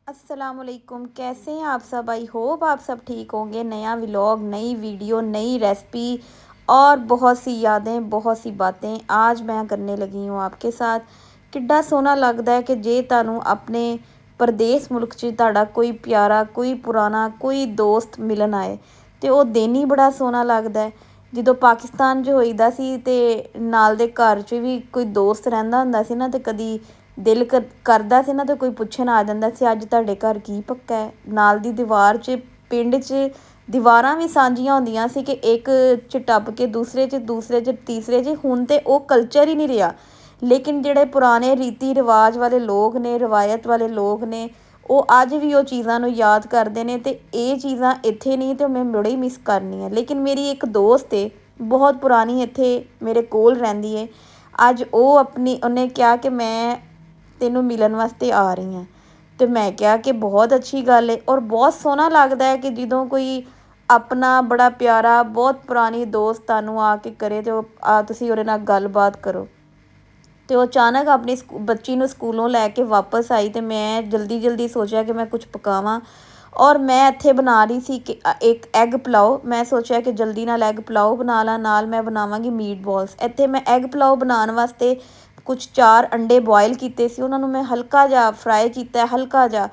अस्सलामुअलैकुम, कैसे हैं आप सब। आई होप आप सब ठीक होंगे। नया व्लॉग, नई वीडियो, नई रेसिपी और बहुत सी यादें, बहुत सी बातें आज मैं करने लगी हूँ आपके साथ। किड्डा सोहना लगता है कि जे तुहानू अपने परदेस मुल्क च तुहाडा कोई प्यारा, कोई पुराना, कोई दोस्त मिलन आए तो वो दिन ही बड़ा सोहना लगता है। ਜਦੋਂ ਪਾਕਿਸਤਾਨ 'ਚ ਹੋਈਦਾ ਸੀ ਤੇ ਨਾਲ ਦੇ ਘਰ 'ਚ ਵੀ ਕੋਈ ਦੋਸਤ ਰਹਿੰਦਾ ਹੁੰਦਾ ਸੀ ਨਾ, ਤੇ ਕਦੀ ਦਿਲ ਕਰਦਾ ਸੀ ਨਾ ਤੇ ਕੋਈ ਪੁੱਛਣ ਆ ਜਾਂਦਾ ਸੀ ਅੱਜ ਤੁਹਾਡੇ ਘਰ ਕੀ ਪੱਕਾ ਹੈ। ਨਾਲ ਦੀ ਦੀਵਾਰ 'ਚ, ਪਿੰਡ 'ਚ ਦੀਵਾਰਾਂ ਵੀ ਸਾਂਝੀਆਂ ਹੁੰਦੀਆਂ ਸੀ ਕਿ ਇੱਕ 'ਚ ਟੱਪ ਕੇ ਦੂਸਰੇ 'ਚ, ਦੂਸਰੇ 'ਚ ਤੀਸਰੇ 'ਚ। ਹੁਣ ਤੇ ਉਹ ਕਲਚਰ ਹੀ ਨਹੀਂ ਰਿਹਾ। ਲੇਕਿਨ ਜਿਹੜੇ ਪੁਰਾਣੇ ਰੀਤੀ ਰਿਵਾਜ ਵਾਲੇ ਲੋਕ ਨੇ, ਰਵਾਇਤ ਵਾਲੇ ਲੋਕ ਨੇ, ਉਹ ਅੱਜ ਵੀ ਉਹ ਚੀਜ਼ਾਂ ਨੂੰ ਯਾਦ ਕਰਦੇ ਨੇ। ਤੇ ਇਹ ਚੀਜ਼ਾਂ ਇੱਥੇ ਨਹੀਂ ਤੇ ਮੈਂ ਬੜੀ ਮਿਸ ਕਰਨੀ ਹੈ। ਲੇਕਿਨ ਮੇਰੀ ਇੱਕ ਦੋਸਤ ਹੈ ਬਹੁਤ ਪੁਰਾਣੀ, ਇੱਥੇ ਮੇਰੇ ਕੋਲ ਰਹਿੰਦੀ ਹੈ। ਅੱਜ ਉਹ ਉਹਨੇ ਕਿਹਾ ਕਿ ਮੈਂ ਤੈਨੂੰ ਮਿਲਣ ਵਾਸਤੇ ਆ ਰਹੀ ਹਾਂ। ਅਤੇ ਮੈਂ ਕਿਹਾ ਕਿ ਬਹੁਤ ਅੱਛੀ ਗੱਲ ਹੈ ਔਰ ਬਹੁਤ ਸੋਹਣਾ ਲੱਗਦਾ ਹੈ ਕਿ ਜਦੋਂ ਕੋਈ ਆਪਣਾ ਬੜਾ ਪਿਆਰਾ, ਬਹੁਤ ਪੁਰਾਣੀ ਦੋਸਤ ਤੁਹਾਨੂੰ ਆ ਕੇ ਕਰੇ ਅਤੇ ਤੁਸੀਂ ਉਹਦੇ ਨਾਲ ਗੱਲਬਾਤ ਕਰੋ। ਅਤੇ ਉਹ ਅਚਾਨਕ ਆਪਣੀ ਬੱਚੀ ਨੂੰ ਸਕੂਲੋਂ ਲੈ ਕੇ ਵਾਪਸ ਆਈ ਅਤੇ ਮੈਂ ਜਲਦੀ ਜਲਦੀ ਸੋਚਿਆ ਕਿ ਮੈਂ ਕੁਛ ਪਕਾਵਾਂ। ਔਰ ਮੈਂ ਇੱਥੇ ਬਣਾ ਰਹੀ ਸੀ ਕਿ ਇੱਕ ਐਗ ਪੁਲਾਓ। ਮੈਂ ਸੋਚਿਆ ਕਿ ਜਲਦੀ ਨਾਲ ਐਗ ਪੁਲਾਓ ਬਣਾ ਲਾਂ, ਨਾਲ ਮੈਂ ਬਣਾਵਾਂਗੀ ਮੀਟ ਬੋਲਸ। ਇੱਥੇ ਮੈਂ ਐਗ ਪੁਲਾਓ ਬਣਾਉਣ ਵਾਸਤੇ ਕੁਛ 4 ਅੰਡੇ ਬੋਇਲ ਕੀਤੇ ਸੀ, ਉਹਨਾਂ ਨੂੰ ਮੈਂ ਹਲਕਾ ਜਿਹਾ ਫਰਾਈ ਕੀਤਾ, ਹਲਕਾ ਜਿਹਾ,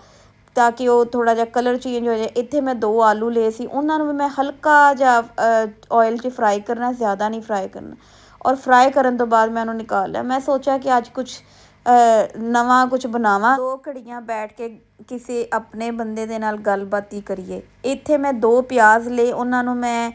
ਤਾਂ ਕਿ ਉਹ ਥੋੜ੍ਹਾ ਜਿਹਾ ਕਲਰ ਚੇਂਜ ਹੋ ਜਾਏ। ਇੱਥੇ ਮੈਂ 2 ਆਲੂ ਲਏ ਸੀ, ਉਹਨਾਂ ਨੂੰ ਵੀ ਮੈਂ ਹਲਕਾ ਜਿਹਾ ਆਇਲ 'ਚ ਫਰਾਈ ਕਰਨਾ, ਜ਼ਿਆਦਾ ਨਹੀਂ ਫਰਾਈ ਕਰਨਾ। ਔਰ ਫਰਾਈ ਕਰਨ ਤੋਂ ਬਾਅਦ ਮੈਂ ਉਹਨੂੰ ਨਿਕਾਲ ਲਿਆ। ਮੈਂ ਸੋਚਿਆ ਕਿ ਅੱਜ ਕੁਛ ਨਵਾਂ ਕੁਛ ਬਣਾਵਾਂ, 2 ਘੜੀਆਂ ਬੈਠ ਕੇ ਕਿਸੇ ਆਪਣੇ ਬੰਦੇ ਦੇ ਨਾਲ ਗੱਲਬਾਤ ਹੀ ਕਰੀਏ। ਇੱਥੇ ਮੈਂ 2 ਪਿਆਜ਼ ਲਏ, ਉਹਨਾਂ ਨੂੰ ਮੈਂ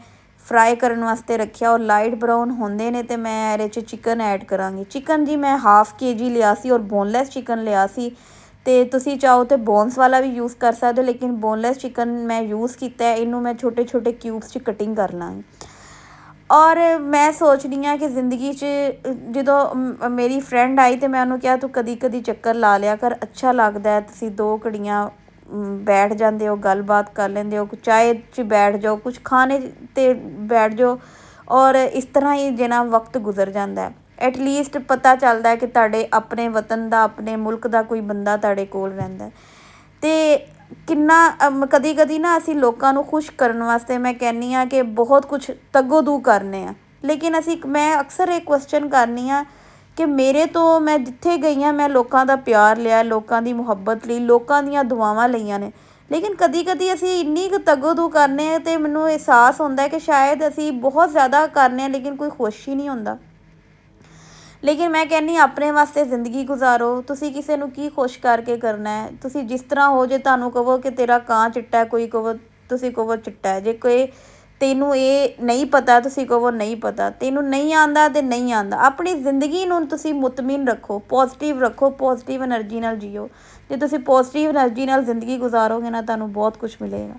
ਫਰਾਈ ਕਰਨ ਵਾਸਤੇ ਰੱਖਿਆ। ਔਰ ਲਾਈਟ ਬਰਾਊਨ ਹੁੰਦੇ ਨੇ ਅਤੇ ਮੈਂ ਇਹਦੇ 'ਚ ਚਿਕਨ ਐਡ ਕਰਾਂਗੀ। ਚਿਕਨ ਜੀ ਮੈਂ ਹਾਫ kg ਲਿਆ ਸੀ ਔਰ ਬੋਨਲੈਸ ਚਿਕਨ ਲਿਆ ਸੀ। ਅਤੇ ਤੁਸੀਂ ਚਾਹੋ ਤਾਂ ਬੋਨਸ ਵਾਲਾ ਵੀ ਯੂਜ਼ ਕਰ ਸਕਦੇ ਹੋ, ਲੇਕਿਨ ਬੋਨਲੈਸ ਚਿਕਨ ਮੈਂ ਯੂਜ਼ ਕੀਤਾ। ਇਹਨੂੰ ਮੈਂ ਛੋਟੇ ਛੋਟੇ ਕਿਊਬਸ 'ਚ ਕਟਿੰਗ ਕਰ ਲਾਂਗੀ। ਔਰ ਮੈਂ ਸੋਚਦੀ ਹਾਂ ਕਿ ਜ਼ਿੰਦਗੀ 'ਚ ਜਦੋਂ ਮੇਰੀ ਫਰੈਂਡ ਆਈ ਤਾਂ ਮੈਂ ਉਹਨੂੰ ਕਿਹਾ ਤੂੰ ਕਦੀ ਕਦੀ ਚੱਕਰ ਲਾ ਲਿਆ ਕਰ, ਅੱਛਾ ਲੱਗਦਾ। ਤੁਸੀਂ 2 ਘੜੀਆਂ ਬੈਠ ਜਾਂਦੇ ਹੋ, ਗੱਲਬਾਤ ਕਰ ਲੈਂਦੇ ਹੋ, ਚਾਹ 'ਚ ਬੈਠ ਜਾਓ, ਕੁਛ ਖਾਣੇ 'ਤੇ ਬੈਠ ਜਾਓ ਔਰ ਇਸ ਤਰ੍ਹਾਂ ਹੀ ਜਿੰਨਾ ਵਕਤ ਗੁਜ਼ਰ ਜਾਂਦਾ। ਐਟਲੀਸਟ ਪਤਾ ਚੱਲਦਾ ਕਿ ਤੁਹਾਡੇ ਆਪਣੇ ਵਤਨ ਦਾ, ਆਪਣੇ ਮੁਲਕ ਦਾ ਕੋਈ ਬੰਦਾ ਤੁਹਾਡੇ ਕੋਲ ਰਹਿੰਦਾ। ਅਤੇ ਕਿੰਨਾ ਕਦੀ ਕਦੀ ਨਾ ਅਸੀਂ ਲੋਕਾਂ ਨੂੰ ਖੁਸ਼ ਕਰਨ ਵਾਸਤੇ, ਮੈਂ ਕਹਿੰਦੀ ਹਾਂ ਕਿ ਬਹੁਤ ਕੁਛ ਤੱਗੋ ਦੂ ਕਰਨੇ ਹਾਂ। ਲੇਕਿਨ ਮੈਂ ਅਕਸਰ ਇਹ ਕੁਐਸਚਨ ਕਰਨੀ ਹਾਂ ਕਿ ਮੇਰੇ ਤੋਂ ਮੈਂ ਜਿੱਥੇ ਗਈ ਹਾਂ, ਮੈਂ ਲੋਕਾਂ ਦਾ ਪਿਆਰ ਲਿਆ, ਲੋਕਾਂ ਦੀ ਮੁਹੱਬਤ ਲਈ, ਲੋਕਾਂ ਦੀਆਂ ਦੁਆਵਾਂ ਲਈਆਂ ਨੇ। ਲੇਕਿਨ ਕਦੀ ਕਦੀ ਅਸੀਂ ਇੰਨੀ ਕੁ ਤੱਗੋ ਦੂ ਕਰਨੇ ਹਾਂ ਅਤੇ ਮੈਨੂੰ ਅਹਿਸਾਸ ਹੁੰਦਾ ਕਿ ਸ਼ਾਇਦ ਅਸੀਂ ਬਹੁਤ ਜ਼ਿਆਦਾ ਕਰਨੇ ਹਾਂ ਲੇਕਿਨ ਕੋਈ ਖੁਸ਼ ਹੀ ਨਹੀਂ ਹੁੰਦਾ। ਲੇਕਿਨ ਮੈਂ ਕਹਿੰਦੀ ਆਪਣੇ ਵਾਸਤੇ ਜ਼ਿੰਦਗੀ ਗੁਜ਼ਾਰੋ। ਤੁਸੀਂ ਕਿਸੇ ਨੂੰ ਕੀ ਖੁਸ਼ ਕਰਕੇ ਕਰਨਾ ਹੈ। ਤੁਸੀਂ ਜਿਸ ਤਰ੍ਹਾਂ ਹੋ, ਜੇ ਤੁਹਾਨੂੰ ਕਹੋ ਕਿ ਤੇਰਾ ਕਾਂ ਚਿੱਟਾ, ਕੋਈ ਕਹੋ, ਤੁਸੀਂ ਕਹੋ ਚਿੱਟਾ। ਜੇ ਕੋਈ ਤੈਨੂੰ ਇਹ ਨਹੀਂ ਪਤਾ, ਤੁਸੀਂ ਕਹੋ ਨਹੀਂ ਪਤਾ। ਤੈਨੂੰ ਨਹੀਂ ਆਉਂਦਾ ਅਤੇ ਨਹੀਂ ਆਉਂਦਾ। ਆਪਣੀ ਜ਼ਿੰਦਗੀ ਨੂੰ ਤੁਸੀਂ ਮੁਤਮਿਨ ਰੱਖੋ, ਪੋਜ਼ੀਟਿਵ ਰੱਖੋ, ਪੋਜ਼ੀਟਿਵ ਐਨਰਜੀ ਨਾਲ ਜੀਓ। ਜੇ ਤੁਸੀਂ ਪੋਜ਼ੀਟਿਵ ਐਨਰਜੀ ਨਾਲ ਜ਼ਿੰਦਗੀ ਗੁਜ਼ਾਰੋਗੇ ਨਾ, ਤੁਹਾਨੂੰ ਬਹੁਤ ਕੁਛ ਮਿਲੇਗਾ।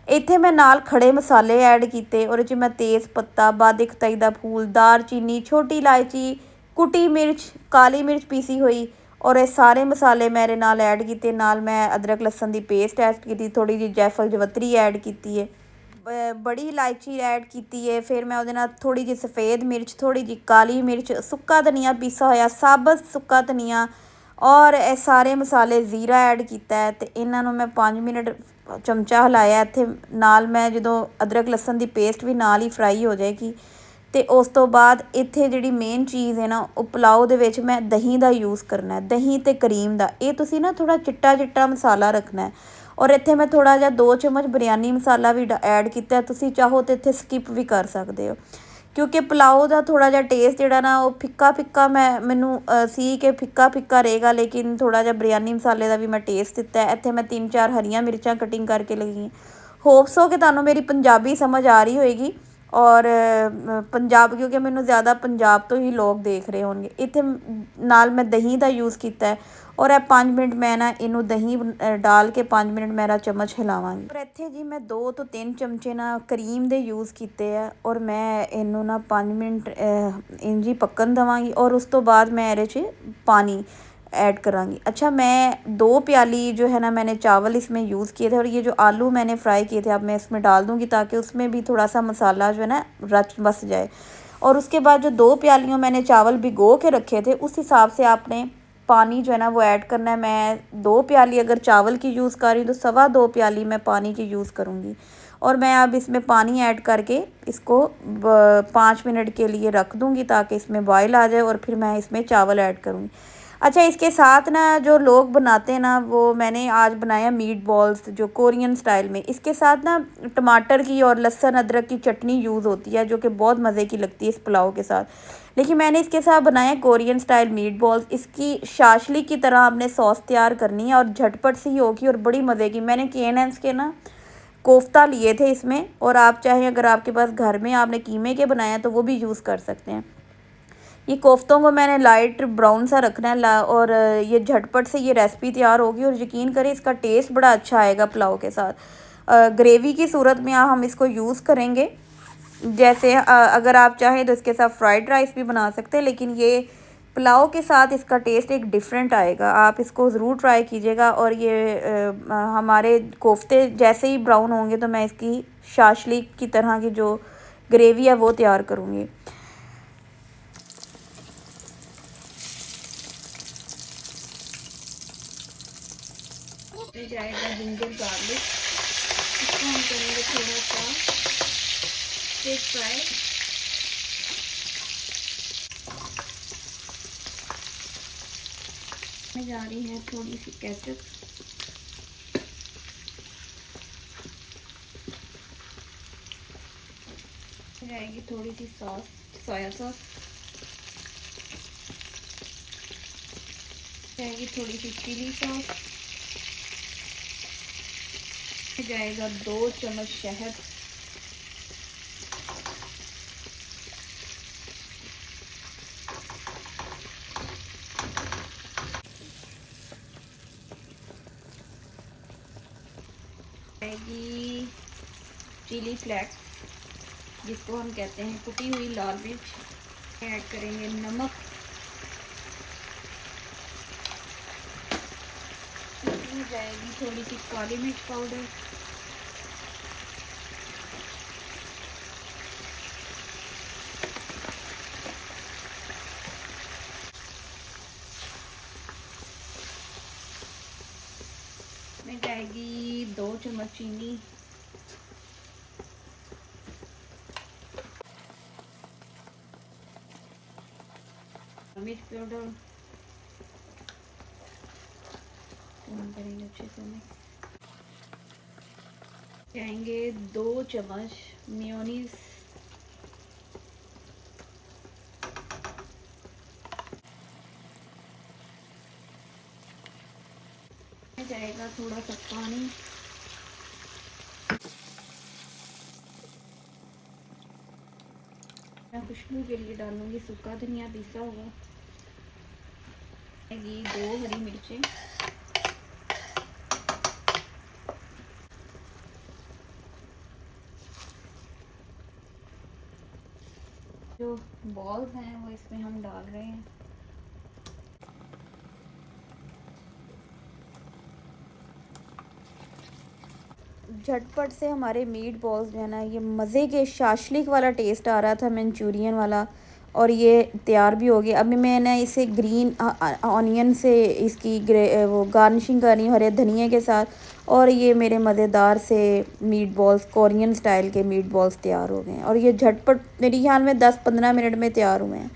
ਇੱਥੇ ਮੈਂ ਨਾਲ ਖੜੇ ਮਸਾਲੇ ਐਡ ਕੀਤੇ। ਉਹਦੇ 'ਚ ਮੈਂ ਤੇਜ਼ ਪੱਤਾ, ਬਾਦਿਕ ਤਈ ਦਾ ਫੂਲ, ਦਾਲਚੀਨੀ, ਛੋਟੀ ਇਲਾਇਚੀ, ਕੁਟੀ ਮਿਰਚ, ਕਾਲੀ ਮਿਰਚ ਪੀਸੀ ਹੋਈ ਔਰ ਇਹ ਸਾਰੇ ਮਸਾਲੇ ਮੈਂ ਇਹਦੇ ਨਾਲ ਐਡ ਕੀਤੇ। ਨਾਲ ਮੈਂ ਅਦਰਕ ਲਸਣ ਦੀ ਪੇਸਟ ਐਡ ਕੀਤੀ, ਥੋੜ੍ਹੀ ਜਿਹੀ ਜਾਇਫਲ ਜਵੱਤਰੀ ਐਡ ਕੀਤੀ ਹੈ, ਬੜੀ ਇਲਾਇਚੀ ਐਡ ਕੀਤੀ ਹੈ। ਫਿਰ ਮੈਂ ਉਹਦੇ ਨਾਲ ਥੋੜ੍ਹੀ ਜਿਹੀ ਸਫੇਦ ਮਿਰਚ, ਥੋੜ੍ਹੀ ਜਿਹੀ ਕਾਲੀ ਮਿਰਚ, ਸੁੱਕਾ ਧਨੀਆ ਪੀਸਾ ਹੋਇਆ, ਸਾਬਤ ਸੁੱਕਾ ਧਨੀਆ ਔਰ ਇਹ ਸਾਰੇ ਮਸਾਲੇ, ਜ਼ੀਰਾ ਐਡ ਕੀਤਾ ਹੈ। ਅਤੇ ਇਹਨਾਂ ਨੂੰ ਮੈਂ 5 ਮਿੰਟ ਚਮਚਾ ਹਿਲਾਇਆ। ਇੱਥੇ ਨਾਲ ਮੈਂ ਜਦੋਂ ਅਦਰਕ ਲਸਣ ਦੀ ਪੇਸਟ ਵੀ ਨਾਲ ਹੀ ਫਰਾਈ ਹੋ ਜਾਏਗੀ। ਅਤੇ ਉਸ ਤੋਂ ਬਾਅਦ ਇੱਥੇ ਜਿਹੜੀ ਮੇਨ ਚੀਜ਼ ਹੈ ਨਾ, ਉਹ ਪੁਲਾਓ ਦੇ ਵਿੱਚ ਮੈਂ ਦਹੀਂ ਦਾ ਯੂਜ਼ ਕਰਨਾ, ਦਹੀਂ ਅਤੇ ਕਰੀਮ ਦਾ। ਇਹ ਤੁਸੀਂ ਨਾ ਥੋੜ੍ਹਾ ਚਿੱਟਾ ਚਿੱਟਾ ਮਸਾਲਾ ਰੱਖਣਾ। ਔਰ ਇੱਥੇ ਮੈਂ ਥੋੜ੍ਹਾ ਜਿਹਾ 2 ਚਮਚ ਬਿਰਯਾਨੀ ਮਸਾਲਾ ਵੀ ਐਡ ਕੀਤਾ। ਤੁਸੀਂ ਚਾਹੋ ਤਾਂ ਇੱਥੇ ਸਕਿਪ ਵੀ ਕਰ ਸਕਦੇ ਹੋ, ਕਿਉਂਕਿ ਪੁਲਾਓ ਦਾ ਥੋੜ੍ਹਾ ਜਿਹਾ ਟੇਸਟ ਜਿਹੜਾ ਨਾ ਉਹ ਫਿੱਕਾ ਫਿੱਕਾ ਮੈਨੂੰ ਸੀ ਕਿ ਫਿੱਕਾ ਫਿੱਕਾ ਰਹੇਗਾ। ਲੇਕਿਨ ਥੋੜ੍ਹਾ ਜਿਹਾ ਬਿਰਯਾਨੀ ਮਸਾਲੇ ਦਾ ਵੀ ਮੈਂ ਟੇਸਟ ਦਿੱਤਾ। ਇੱਥੇ ਮੈਂ 3-4 ਹਰੀਆਂ ਮਿਰਚਾਂ ਕਟਿੰਗ ਕਰਕੇ ਲਈ। ਹੋਪਸ ਹੋ ਕਿ ਤੁਹਾਨੂੰ ਮੇਰੀ ਪੰਜਾਬੀ ਸਮਝ ਆ ਰਹੀ ਹੋਏਗੀ। ਔਰ ਪੰਜਾਬ, ਕਿਉਂਕਿ ਮੈਨੂੰ ਜ਼ਿਆਦਾ ਪੰਜਾਬ ਤੋਂ ਹੀ ਲੋਕ ਦੇਖ ਰਹੇ ਹੋਣਗੇ। ਇੱਥੇ ਨਾਲ ਮੈਂ ਦਹੀਂ ਦਾ ਯੂਜ਼ ਕੀਤਾ ਔਰ ਇਹ 5 ਮਿੰਟ ਮੈਂ ਨਾ ਇਹਨੂੰ ਦਹੀਂ ਡਾਲ ਕੇ 5 ਮਿੰਟ ਮੇਰਾ ਚਮਚ ਹਿਲਾਵਾਂਗੀ। ਔਰ ਇੱਥੇ ਜੀ ਮੈਂ 2 ਤੋਂ 3 ਚਮਚੇ ਨਾ ਕਰੀਮ ਦੇ ਯੂਜ਼ ਕੀਤੇ ਆ ਔਰ ਮੈਂ ਇਹਨੂੰ ਨਾ 5 ਮਿੰਟ ਇੰਝ ਹੀ ਪੱਕਣ ਦੇਵਾਂਗੀ। ਔਰ ਉਸ ਤੋਂ ਬਾਅਦ ਮੈਂ ਇਹਦੇ 'ਚ पानी ऐड करांगी। अच्छा, मैं 2 प्याली जो है ना मैंने चावल इसमें यूज़ किए थे और ये जो आलू मैंने फ्राई किए थे अब मैं इसमें डाल दूँगी ताकि उसमें भी थोड़ा सा मसाला जो है ना रच बस जाए। और उसके बाद जो 2 प्यालियों मैंने चावल भिगो के रखे थे उस हिसाब से आपने पानी जो है ना वो ऐड करना है। मैं 2 प्याली अगर चावल की यूज़ कर रही हूँ तो 2.25 प्याली मैं पानी की यूज़ करूँगी। और मैं अब इसमें पानी ऐड करके इसको 5 मिनट के लिए रख दूँगी ताकि इसमें बॉयल आ जाए, और फिर मैं इसमें चावल ऐड करूँगी। अच्छा, इसके साथ ना जो लोग बनाते हैं ना, वो मैंने आज बनाया मीट बॉल्स जो कोरियन स्टाइल में। इसके साथ ना टमाटर की और लहसुन अदरक की चटनी यूज़ होती है जो कि बहुत मज़े की लगती है इस पुलाव के साथ। लेकिन मैंने इसके साथ बनाया कोरियन स्टाइल मीट बॉल्स। इसकी शाशली की तरह आपने सॉस तैयार करनी है और झटपट सी होगी और बड़ी मज़े की। मैंने K&N's के ना कोफ्ता लिए थे इसमें, और आप चाहें अगर आपके पास घर में आपने कीमे के बनाया तो वो भी यूज़ कर सकते हैं। ये कोफ्तों को मैंने लाइट ब्राउन सा रखना है और ये झटपट से ये रेसिपी तैयार होगी और यकीन करें इसका टेस्ट बड़ा अच्छा आएगा पुलाव के साथ। ग्रेवी की सूरत में हम इसको यूज़ करेंगे। जैसे अगर आप चाहें तो इसके साथ फ्राइड राइस भी बना सकते हैं, लेकिन ये पुलाव के साथ इसका टेस्ट एक डिफरेंट आएगा। आप इसको ज़रूर ट्राई कीजिएगा। और ये हमारे कोफ्ते जैसे ही ब्राउन होंगे तो मैं इसकी शाशली की तरह की जो ग्रेवी है वो तैयार करूँगी। जाएगा जिंजर गार्लिक, इसको हम करेंगे थोड़ा सा स्टिर फ्राई। में जा रही है थोड़ी सी केचप, जाएगी थोड़ी सी सॉस, सोया सॉस, जाएगी थोड़ी सी चिली सॉस, जाएगा 2 चम्मच शहद, जाएगी चिली फ्लेक्स जिसको हम कहते हैं कुटी हुई लाल मिर्च, ऐड करेंगे नमक, इसमें जाएगी थोड़ी सी काली मिर्च पाउडर, में जाएगी 2 चम्मच चीनी, मिर्च पाउडर, करेंगे अच्छे से मिक्स, जाएंगे 2 चम्मच मेयोनीज, जाएगा थोड़ा सा पानी, मैं खुशबू के लिए डालूंगी सूखा धनिया पिसा हुआ, 2 हरी मिर्चें, जो बॉल्स हैं वो इसमें हम डाल रहे हैं। झटपट से हमारे मीट बॉल्स जो है ना, ये मज़े के शाशलिक वाला टेस्ट आ रहा था, मंचूरियन वाला, और ये तैयार भी हो गया। अभी मैंने इसे ग्रीन ऑनियन से इसकी वो गार्निशिंग करनी हरे धनिए के साथ, और ये मेरे मज़ेदार से मीट बॉल्स कोरियन स्टाइल के मीट बॉल्स तैयार हो गए हैं। और ये झटपट मेरे ख्याल में 10-15 मिनट में तैयार हुए हैं।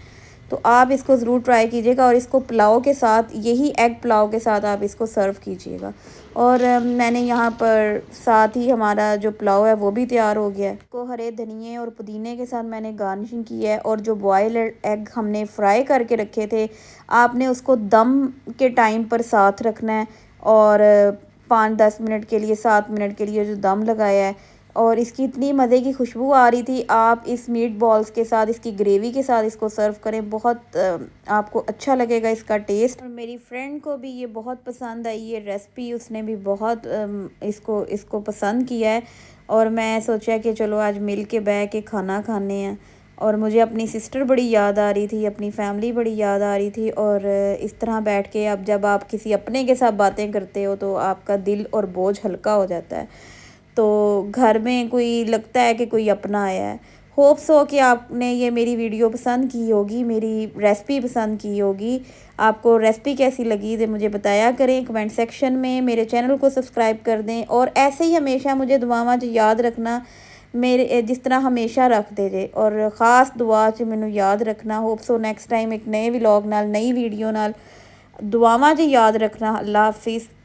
तो आप इसको ज़रूर ट्राई कीजिएगा और इसको पुलाव के साथ, यही एग पुलाव के साथ आप इसको सर्व कीजिएगा। और मैंने यहाँ पर साथ ही हमारा जो पुलाव है वो भी तैयार हो गया है। इसको हरे धनिए और पुदीने के साथ मैंने गार्निशिंग की है। और जो बॉयल एग हमने फ्राई करके रखे थे, आपने उसको दम के टाइम पर साथ रखना है, और 5-10 मिनट के लिए, 7 मिनट के लिए जो दम लगाया है। और इसकी इतनी मज़े की खुशबू आ रही थी। आप इस मीट बॉल्स के साथ, इसकी ग्रेवी के साथ इसको सर्व करें, बहुत आपको अच्छा लगेगा इसका टेस्ट। और मेरी फ्रेंड को भी ये बहुत पसंद आई ये रेसिपी, उसने भी बहुत इसको पसंद किया है। और मैं सोचा कि चलो आज मिल के बैठ के खाना खाने हैं। और मुझे अपनी सिस्टर बड़ी याद आ रही थी, अपनी फैमिली बड़ी याद आ रही थी। और इस तरह बैठ के, अब जब आप किसी अपने के साथ बातें करते हो तो आपका दिल और बोझ हल्का हो जाता है। तो घर में कोई लगता है कि कोई अपना आया है। होप सो कि आपने ये मेरी वीडियो पसंद की होगी, मेरी रेसिपी पसंद की होगी। आपको रेसिपी कैसी लगी तो मुझे बताया करें कमेंट सेक्शन में। मेरे चैनल को सब्सक्राइब कर दें और ऐसे ही हमेशा मुझे दुआवां च याद रखना, मेरे जिस तरह हमेशा रखते जे। और ख़ास दुआ च मैनू याद रखना। होप सो नैक्सट टाइम एक नए व्लॉग नाल, नई वीडियो नाल। दुआवां च याद रखना। अल्लाह हाफिज़।